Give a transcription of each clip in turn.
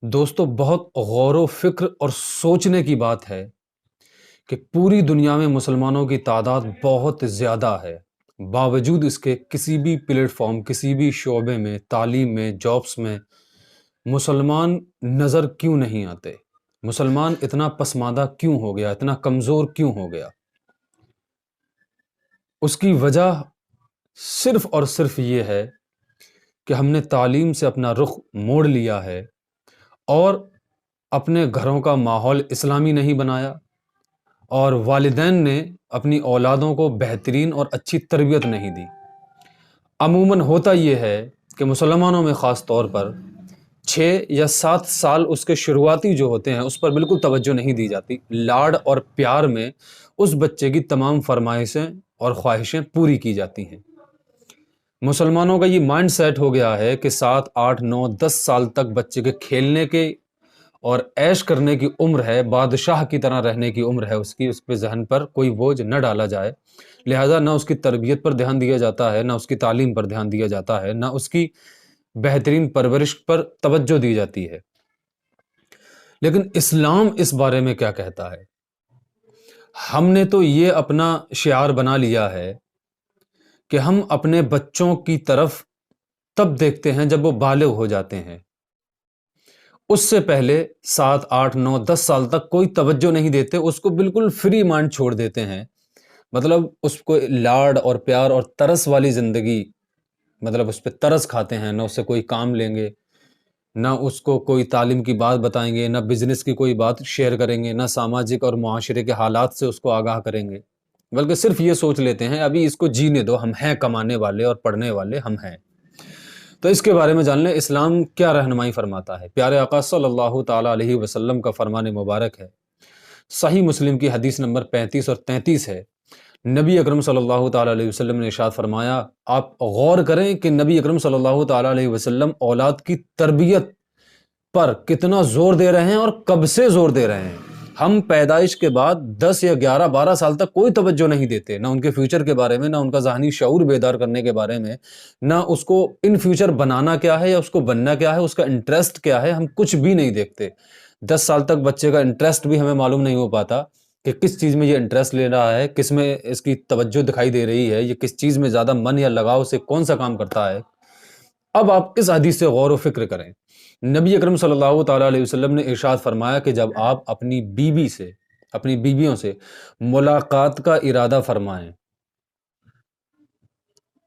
دوستو بہت غور و فکر اور سوچنے کی بات ہے کہ پوری دنیا میں مسلمانوں کی تعداد بہت زیادہ ہے، باوجود اس کے کسی بھی پلیٹ فارم، کسی بھی شعبے میں، تعلیم میں، جابس میں مسلمان نظر کیوں نہیں آتے؟ مسلمان اتنا پسماندہ کیوں ہو گیا، اتنا کمزور کیوں ہو گیا؟ اس کی وجہ صرف اور صرف یہ ہے کہ ہم نے تعلیم سے اپنا رخ موڑ لیا ہے اور اپنے گھروں کا ماحول اسلامی نہیں بنایا، اور والدین نے اپنی اولادوں کو بہترین اور اچھی تربیت نہیں دی۔ عموماً ہوتا یہ ہے کہ مسلمانوں میں خاص طور پر 6 یا 7 سال اس کے شروعاتی جو ہوتے ہیں اس پر بالکل توجہ نہیں دی جاتی، لاڈ اور پیار میں اس بچے کی تمام فرمائشیں اور خواہشیں پوری کی جاتی ہیں۔ مسلمانوں کا یہ مائنڈ سیٹ ہو گیا ہے کہ 7، 8، 9، 10 سال تک بچے کے کھیلنے کے اور عیش کرنے کی عمر ہے، بادشاہ کی طرح رہنے کی عمر ہے اس پہ ذہن پر کوئی بوجھ نہ ڈالا جائے، لہٰذا نہ اس کی تربیت پر دھیان دیا جاتا ہے، نہ اس کی تعلیم پر دھیان دیا جاتا ہے، نہ اس کی بہترین پرورش پر توجہ دی جاتی ہے۔ لیکن اسلام اس بارے میں کیا کہتا ہے؟ ہم نے تو یہ اپنا شعار بنا لیا ہے کہ ہم اپنے بچوں کی طرف تب دیکھتے ہیں جب وہ بالغ ہو جاتے ہیں، اس سے پہلے 7، 8، 9، 10 سال تک کوئی توجہ نہیں دیتے، اس کو بالکل فری مائنڈ چھوڑ دیتے ہیں، مطلب اس کو لاڈ اور پیار اور ترس والی زندگی، مطلب اس پہ ترس کھاتے ہیں، نہ اس سے کوئی کام لیں گے، نہ اس کو کوئی تعلیم کی بات بتائیں گے، نہ بزنس کی کوئی بات شیئر کریں گے، نہ سماجک اور معاشرے کے حالات سے اس کو آگاہ کریں گے، بلکہ صرف یہ سوچ لیتے ہیں ابھی اس کو جینے دو، ہم ہیں کمانے والے اور پڑھنے والے ہم ہیں۔ تو اس کے بارے میں جان لیں اسلام کیا رہنمائی فرماتا ہے۔ پیارے آقا صلی اللہ تعالیٰ علیہ وسلم کا فرمان مبارک ہے، صحیح مسلم کی حدیث نمبر 35 اور 33 ہے۔ نبی اکرم صلی اللہ تعالیٰ علیہ وسلم نے ارشاد فرمایا، آپ غور کریں کہ نبی اکرم صلی اللہ تعالیٰ علیہ وسلم اولاد کی تربیت پر کتنا زور دے رہے ہیں اور کب سے زور دے رہے ہیں۔ ہم پیدائش کے بعد 10 یا 11، 12 سال تک کوئی توجہ نہیں دیتے، نہ ان کے فیوچر کے بارے میں، نہ ان کا ذہنی شعور بیدار کرنے کے بارے میں، نہ اس کو ان فیوچر بنانا کیا ہے یا اس کو بننا کیا ہے، اس کا انٹرسٹ کیا ہے، ہم کچھ بھی نہیں دیکھتے۔ 10 سال تک بچے کا انٹرسٹ بھی ہمیں معلوم نہیں ہو پاتا کہ کس چیز میں یہ انٹرسٹ لے رہا ہے، کس میں اس کی توجہ دکھائی دے رہی ہے، یہ کس چیز میں زیادہ من یا لگاؤ سے کون سا کام کرتا ہے۔ اب آپ اس حدیث سے غور و فکر کریں۔ نبی اکرم صلی اللہ تعالیٰ علیہ وسلم نے ارشاد فرمایا کہ جب آپ اپنی بیویوں سے ملاقات کا ارادہ فرمائیں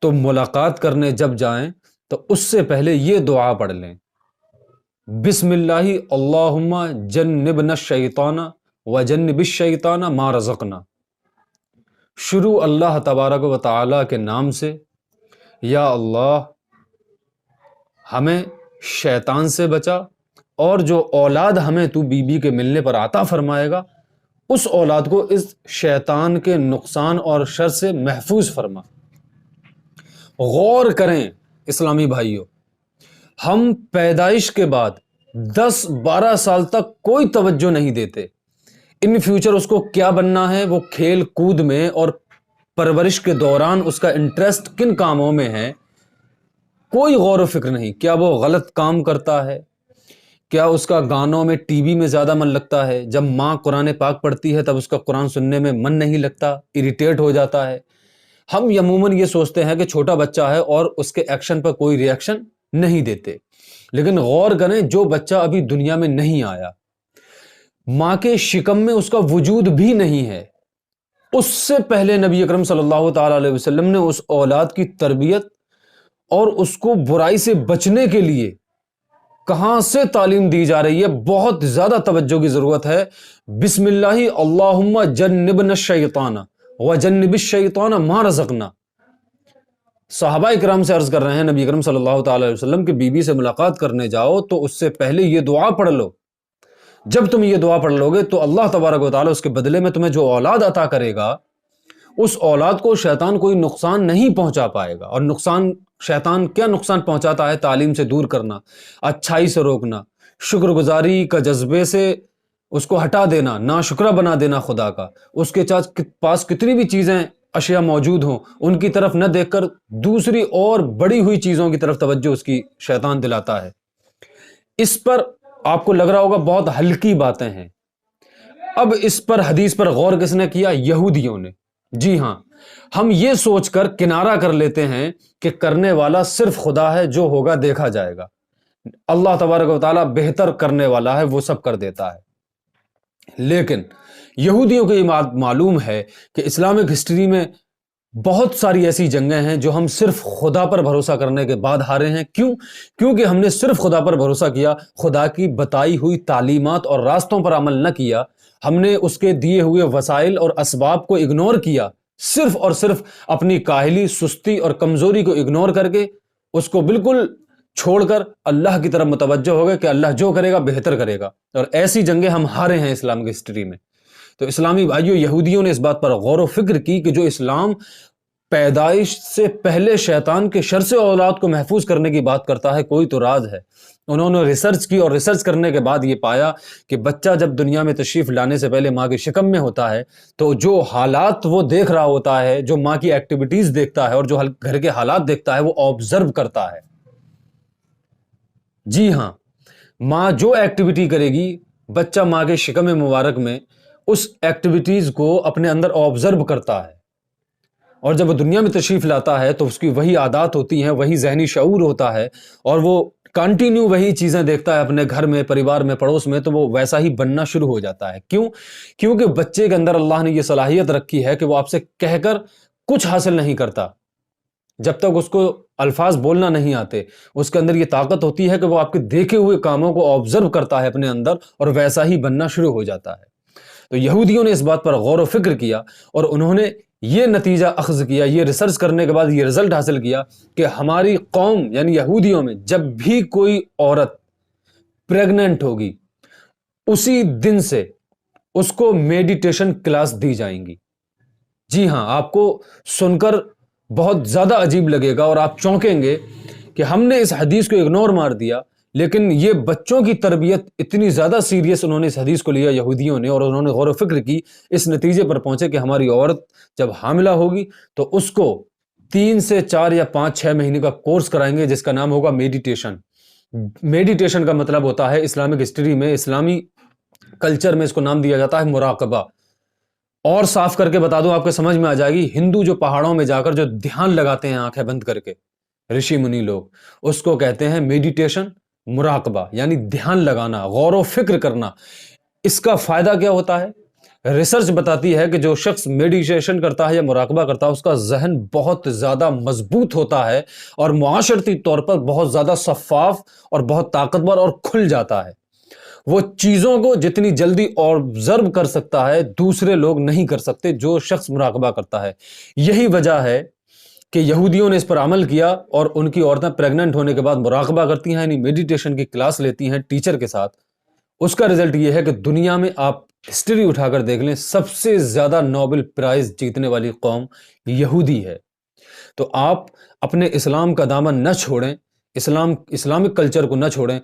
تو ملاقات کرنے جب جائیں تو اس سے پہلے یہ دعا پڑھ لیں، بسم اللہ اللہم جنبنا الشیطان وجنب الشیطان ما رزقنا۔ شروع اللہ تبارک و تعالیٰ کے نام سے، یا اللہ ہمیں شیطان سے بچا، اور جو اولاد ہمیں تو بیوی کے ملنے پر عطا فرمائے گا اس اولاد کو اس شیطان کے نقصان اور شر سے محفوظ فرما۔ غور کریں اسلامی بھائیوں، ہم پیدائش کے بعد 10، 12 سال تک کوئی توجہ نہیں دیتے، ان فیوچر اس کو کیا بننا ہے، وہ کھیل کود میں اور پرورش کے دوران اس کا انٹرسٹ کن کاموں میں ہے، کوئی غور و فکر نہیں۔ کیا وہ غلط کام کرتا ہے؟ کیا اس کا گانوں میں ٹی وی میں زیادہ من لگتا ہے؟ جب ماں قرآن پاک پڑھتی ہے تب اس کا قرآن سننے میں من نہیں لگتا، اریٹیٹ ہو جاتا ہے۔ ہم عموماً یہ سوچتے ہیں کہ چھوٹا بچہ ہے اور اس کے ایکشن پر کوئی ری ایکشن نہیں دیتے، لیکن غور کریں جو بچہ ابھی دنیا میں نہیں آیا، ماں کے شکم میں اس کا وجود بھی نہیں ہے، اس سے پہلے نبی اکرم صلی اللہ تعالیٰ علیہ وسلم نے اس اولاد کی تربیت اور اس کو برائی سے بچنے کے لیے کہاں سے تعلیم دی جا رہی ہے، بہت زیادہ توجہ کی ضرورت ہے۔ بسم اللہ اللہم جنبنا الشیطان وجنب الشیطان ما رزقنا۔ صحابہ اکرام سے عرض کر رہے ہیں نبی اکرم صلی اللہ تعالیٰ علیہ وسلم کہ بیوی سے ملاقات کرنے جاؤ تو اس سے پہلے یہ دعا پڑھ لو، جب تم یہ دعا پڑھ لو گے تو اللہ تبارک و تعالیٰ اس کے بدلے میں تمہیں جو اولاد عطا کرے گا اس اولاد کو شیطان کوئی نقصان نہیں پہنچا پائے گا۔ اور شیطان کیا نقصان پہنچاتا ہے؟ تعلیم سے دور کرنا، اچھائی سے روکنا، شکر گزاری کا جذبے سے اس کو ہٹا دینا، ناشکرہ بنا دینا خدا کا، اس کے پاس کتنی بھی چیزیں اشیاء موجود ہوں ان کی طرف نہ دیکھ کر دوسری اور بڑی ہوئی چیزوں کی طرف توجہ اس کی شیطان دلاتا ہے۔ اس پر آپ کو لگ رہا ہوگا بہت ہلکی باتیں ہیں. اب اس پر حدیث پر غور کس نے کیا؟ یہودیوں نے. جی ہاں، ہم یہ سوچ کر کنارہ کر لیتے ہیں کہ کرنے والا صرف خدا ہے، جو ہوگا دیکھا جائے گا. اللہ تبارک و تعالیٰ بہتر کرنے والا ہے، وہ سب کر دیتا ہے. لیکن یہودیوں کو یہ معلوم ہے کہ اسلامک ہسٹری میں بہت ساری ایسی جنگیں ہیں جو ہم صرف خدا پر بھروسہ کرنے کے بعد ہارے ہیں. کیوں؟ کیونکہ ہم نے صرف خدا پر بھروسہ کیا، خدا کی بتائی ہوئی تعلیمات اور راستوں پر عمل نہ کیا. ہم نے اس کے دیے ہوئے وسائل اور اسباب کو اگنور کیا، صرف اور صرف اپنی کاہلی، سستی اور کمزوری کو اگنور کر کے اس کو بالکل چھوڑ کر اللہ کی طرف متوجہ ہو گئے کہ اللہ جو کرے گا بہتر کرے گا. اور ایسی جنگیں ہم ہارے ہیں اسلام کی ہسٹری میں. تو اسلامی بھائیوں، یہودیوں نے اس بات پر غور و فکر کی کہ جو اسلام پیدائش سے پہلے شیطان کے شر سے اولاد کو محفوظ کرنے کی بات کرتا ہے، کوئی تو راز ہے. انہوں نے ریسرچ کی اور ریسرچ کرنے کے بعد یہ پایا کہ بچہ جب دنیا میں تشریف لانے سے پہلے ماں کی شکم میں ہوتا ہے تو جو حالات وہ دیکھ رہا ہوتا ہے، جو ماں کی ایکٹیویٹیز دیکھتا ہے اور جو گھر کے حالات دیکھتا ہے، وہ آبزرو کرتا ہے. جی ہاں، ماں جو ایکٹیویٹی کرے گی، بچہ ماں کے شکم مبارک میں اس ایکٹیویٹیز کو اپنے اندر آبزرو کرتا ہے. اور جب وہ دنیا میں تشریف لاتا ہے تو اس کی وہی عادات ہوتی ہیں، وہی ذہنی شعور ہوتا ہے، اور وہ کنٹینیو وہی چیزیں دیکھتا ہے اپنے گھر میں، پریوار میں، پڑوس میں، تو وہ ویسا ہی بننا شروع ہو جاتا ہے. کیوں؟ کیونکہ بچے کے اندر اللہ نے یہ صلاحیت رکھی ہے کہ وہ آپ سے کہہ کر کچھ حاصل نہیں کرتا. جب تک اس کو الفاظ بولنا نہیں آتے، اس کے اندر یہ طاقت ہوتی ہے کہ وہ آپ کے دیکھے ہوئے کاموں کو آبزرو کرتا ہے اپنے اندر اور ویسا ہی بننا شروع ہو جاتا ہے. تو یہودیوں نے اس بات پر غور و فکر کیا اور انہوں نے یہ نتیجہ اخذ کیا، یہ ریسرچ کرنے کے بعد یہ رزلٹ حاصل کیا کہ ہماری قوم یعنی یہودیوں میں جب بھی کوئی عورت پریگننٹ ہوگی، اسی دن سے اس کو میڈیٹیشن کلاس دی جائیں گی. جی ہاں، آپ کو سن کر بہت زیادہ عجیب لگے گا اور آپ چونکیں گے کہ ہم نے اس حدیث کو اگنور مار دیا، لیکن یہ بچوں کی تربیت اتنی زیادہ سیریس انہوں نے اس حدیث کو لیا یہودیوں نے، اور انہوں نے غور و فکر کی، اس نتیجے پر پہنچے کہ ہماری عورت جب حاملہ ہوگی تو اس کو 3 سے 4 یا 5-6 مہینے کا کورس کرائیں گے جس کا نام ہوگا میڈیٹیشن. میڈیٹیشن کا مطلب ہوتا ہے اسلامک ہسٹری میں، اسلامی کلچر میں اس کو نام دیا جاتا ہے مراقبہ. اور صاف کر کے بتا دوں، آپ کو سمجھ میں آ جائے گی، ہندو جو پہاڑوں میں جا کر جو دھیان لگاتے ہیں آنکھیں بند کر کے، رشی منی لوگ، اس کو کہتے ہیں میڈیٹیشن، مراقبہ، یعنی دھیان لگانا، غور و فکر کرنا. اس کا فائدہ کیا ہوتا ہے؟ ریسرچ بتاتی ہے کہ جو شخص میڈیٹیشن کرتا ہے یا مراقبہ کرتا ہے، اس کا ذہن بہت زیادہ مضبوط ہوتا ہے اور معاشرتی طور پر بہت زیادہ شفاف اور بہت طاقتور اور کھل جاتا ہے. وہ چیزوں کو جتنی جلدی آبزرو کر سکتا ہے، دوسرے لوگ نہیں کر سکتے جو شخص مراقبہ کرتا ہے. یہی وجہ ہے کہ یہودیوں نے اس پر عمل کیا اور ان کی عورتیں پریگننٹ ہونے کے بعد مراقبہ کرتی ہیں، یعنی میڈیٹیشن کی کلاس لیتی ہیں ٹیچر کے ساتھ. اس کا رزلٹ یہ ہے کہ دنیا میں آپ ہسٹری اٹھا کر دیکھ لیں، سب سے زیادہ نوبل پرائز جیتنے والی قوم یہودی ہے. تو آپ اپنے اسلام کا دامن نہ چھوڑیں، اسلامک کلچر کو نہ چھوڑیں،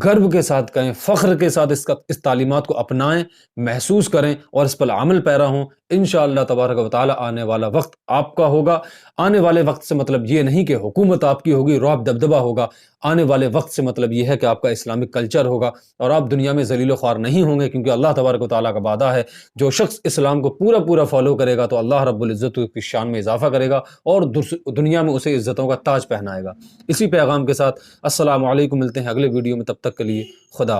گرو کے ساتھ کہیں، فخر کے ساتھ اس تعلیمات کو اپنائیں، محسوس کریں اور اس پر عمل پیرا ہوں. انشاءاللہ تبارک و تعالی آنے والا وقت آپ کا ہوگا. آنے والے وقت سے مطلب یہ نہیں کہ حکومت آپ کی ہوگی، رعب دبدبہ ہوگا. آنے والے وقت سے مطلب یہ ہے کہ آپ کا اسلامک کلچر ہوگا اور آپ دنیا میں ذلیل و خوار نہیں ہوں گے، کیونکہ اللہ تبارک و تعالیٰ کا وعدہ ہے جو شخص اسلام کو پورا فالو کرے گا تو اللہ رب العزت کی شان میں اضافہ کرے گا اور دنیا میں اسے عزتوں کا تاج پہنائے گا. اسی پیغام کے ساتھ السلام علیکم، ملتے ہیں اگلے ویڈیو میں، تب تک کے لیے خدا